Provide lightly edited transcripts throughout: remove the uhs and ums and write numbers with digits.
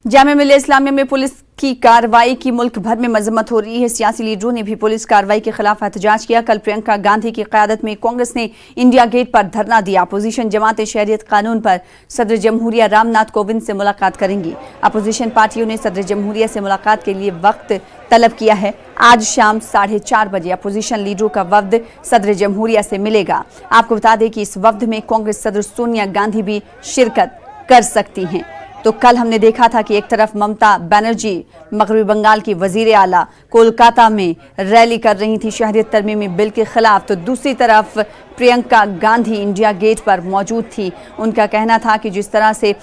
जामिया मिल्लिया इस्लामिया में पुलिस की कार्रवाई की मुल्क भर में मजम्मत हो रही है। सियासी लीडरों ने भी पुलिस कार्रवाई के खिलाफ एहतजाज किया। कल प्रियंका गांधी की क़यादत में कांग्रेस ने इंडिया गेट पर धरना दिया। अपोजिशन जमात शहरियत कानून पर सदर जमहूरिया रामनाथ कोविंद से मुलाकात करेंगी। अपोजिशन पार्टियों ने सदर जमहूरिया से मुलाकात के लिए वक्त तलब किया है। आज शाम 4:30 बजे अपोजिशन लीडरों का वफ्द सदर जमहूरिया से मिलेगा। आपको बता दें कि इस वफ्द में कांग्रेस सदर सोनिया गांधी भी शिरकत कर सकती हैं। तो कल हमने देखा था कि एक तरफ ममता बनर्जी मगरबी बंगाल की वजीर आला कोलकाता में रैली कर रही थी शहरियत तरमीमी बिल के खिलाफ, तो दूसरी तरफ प्रियंका गांधी इंडिया गेट पर मौजूद थी। उनका कहना था कि जिस तरह से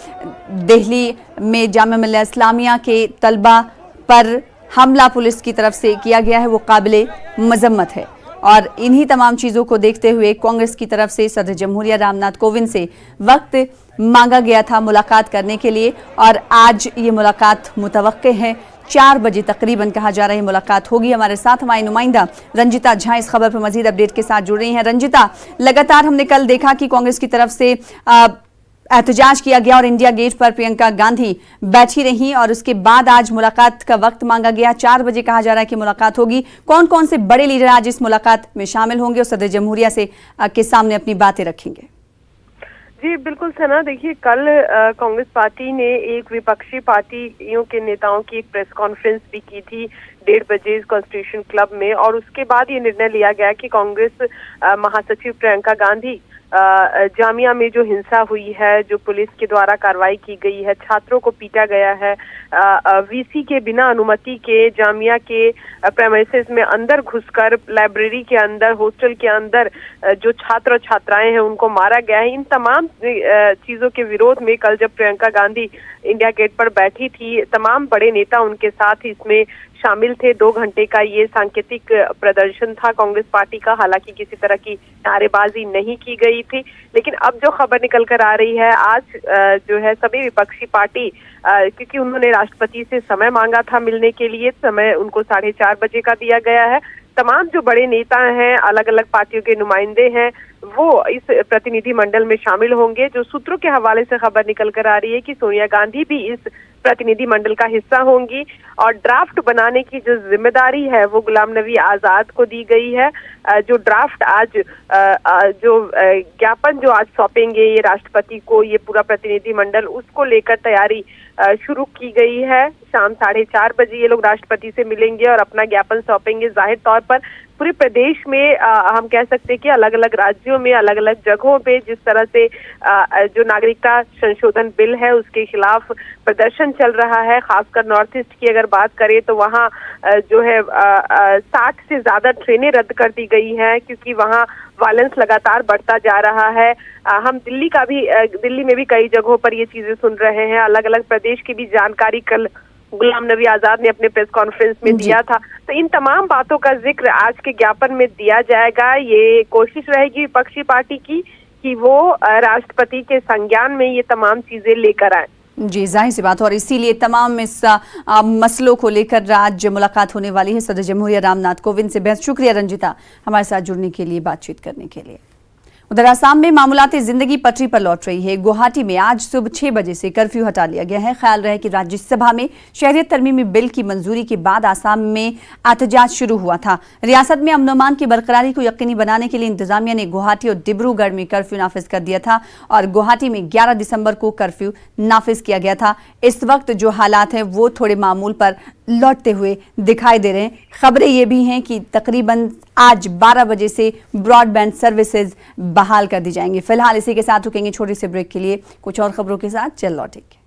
दिल्ली में जामिया मिल्लिया इस्लामिया के तलबा पर हमला पुलिस की तरफ से किया गया है वो काबिले मजम्मत है। और इन्हीं तमाम चीज़ों को देखते हुए कांग्रेस की तरफ से सदर जमहूरिया रामनाथ कोविंद से वक्त मांगा गया था मुलाकात करने के लिए, और आज ये मुलाकात मुतवक्के है। 4 बजे तकरीबन कहा जा रहा है मुलाकात होगी। हमारे साथ हमारी नुमाइंदा रंजिता झा इस खबर पर मजीद अपडेट के साथ जुड़ रही हैं। रंजिता, लगातार हमने कल देखा कि कांग्रेस की तरफ से एहतजाज किया गया और इंडिया गेट पर प्रियंका गांधी बैठी रही, और उसके बाद आज मुलाकात का वक्त मांगा गया। 4 बजे कहा जा रहा है कि मुलाकात होगी। कौन कौन से बड़े लीडर आज इस मुलाकात में शामिल होंगे और सदर जमहूरिया से के सामने अपनी बातें रखेंगे? जी बिल्कुल सना, देखिए कल कांग्रेस पार्टी ने एक विपक्षी पार्टियों के नेताओं की एक प्रेस कॉन्फ्रेंस भी की थी 1:30 बजे कॉन्स्टिट्यूशन क्लब में, और उसके बाद ये निर्णय लिया गया कि कांग्रेस महासचिव प्रियंका गांधी जामिया में जो हिंसा हुई है, जो पुलिस के द्वारा कार्रवाई की गई है, छात्रों को पीटा गया है, वीसी के बिना अनुमति के जामिया के प्रेमिसेस में अंदर घुसकर लाइब्रेरी के अंदर, हॉस्टल के अंदर जो छात्र और छात्राएं हैं उनको मारा गया है। इन तमाम चीजों के विरोध में कल जब प्रियंका गांधी इंडिया गेट पर बैठी थी, तमाम बड़े नेता उनके साथ इसमें शामिल थे। 2 घंटे का ये सांकेतिक प्रदर्शन था कांग्रेस पार्टी का। हालांकि किसी तरह की नारेबाजी नहीं की गई थी, लेकिन अब जो खबर निकल कर आ रही है, आज जो है सभी विपक्षी पार्टी, क्योंकि उन्होंने राष्ट्रपति से समय मांगा था मिलने के लिए, समय उनको 4:30 बजे का दिया गया है। तमाम जो बड़े नेता हैं, अलग अलग पार्टियों के नुमाइंदे हैं, वो इस प्रतिनिधि मंडल में शामिल होंगे। जो सूत्रों के हवाले से खबर निकल कर आ रही है कि सोनिया गांधी भी इस प्रतिनिधि मंडल का हिस्सा होंगी, और ड्राफ्ट बनाने की जो जिम्मेदारी है वो गुलाम नबी आजाद को दी गई है। जो ड्राफ्ट आज जो ज्ञापन जो आज सौंपेंगे ये राष्ट्रपति को, ये पूरा प्रतिनिधि मंडल, उसको लेकर तैयारी शुरू की गई है। शाम 4:30 बजे ये लोग राष्ट्रपति से मिलेंगे और अपना ज्ञापन सौंपेंगे। जाहिर तौर पर पूरे प्रदेश में हम कह सकते हैं कि अलग अलग राज्यों में, अलग अलग जगहों पे जिस तरह से जो नागरिकता संशोधन बिल है उसके खिलाफ प्रदर्शन चल रहा है, खासकर नॉर्थ ईस्ट की अगर बात करें तो वहाँ जो है 60 से ज्यादा ट्रेनें रद्द कर दी गई हैं, क्योंकि वहाँ वायलेंस लगातार बढ़ता जा रहा है। हम दिल्ली में भी कई जगहों पर ये चीजें सुन रहे हैं। अलग अलग प्रदेश की भी जानकारी कल गुलाम नबी आजाद ने अपने प्रेस कॉन्फ्रेंस में दिया था। तो इन तमाम बातों का जिक्र आज के ज्ञापन में दिया जाएगा। ये कोशिश रहेगी विपक्षी पार्टी की कि वो राष्ट्रपति के संज्ञान में ये तमाम चीजें लेकर आए। जी, जाहिर सी बात, और इसीलिए तमाम इस मसलों को लेकर आज मुलाकात होने वाली है सदर जमहूरिया रामनाथ कोविंद से। बेहद शुक्रिया रंजिता हमारे साथ जुड़ने के लिए, बातचीत करने के लिए। उधर असम में मामूलाती जिंदगी पटरी पर लौट रही है। गुवाहाटी में आज सुबह 6 बजे से कर्फ्यू हटा लिया गया है। ख्याल रहे कि राज्यसभा में शहरियत तरमीमी बिल की मंजूरी के बाद असम में एहतजाज शुरू हुआ था। रियासत में अमन अमान की बरकरारी को यकीनी बनाने के लिए इंतजामिया ने गुवाहाटी और डिब्रूगढ़ में कर्फ्यू नाफिज कर दिया था, और गुवाहाटी में 11 दिसंबर को कर्फ्यू नाफिज किया गया था। इस वक्त जो हालात हैं वो थोड़े मामूल पर लौटते हुए दिखाई दे रहे हैं। खबरें ये भी हैं कि तकरीबन आज 12 बजे से ब्रॉडबैंड सर्विसेज बहाल कर दी जाएंगी। फिलहाल इसी के साथ रुकेंगे छोटे से ब्रेक के लिए। कुछ और खबरों के साथ चल लौटेंगे।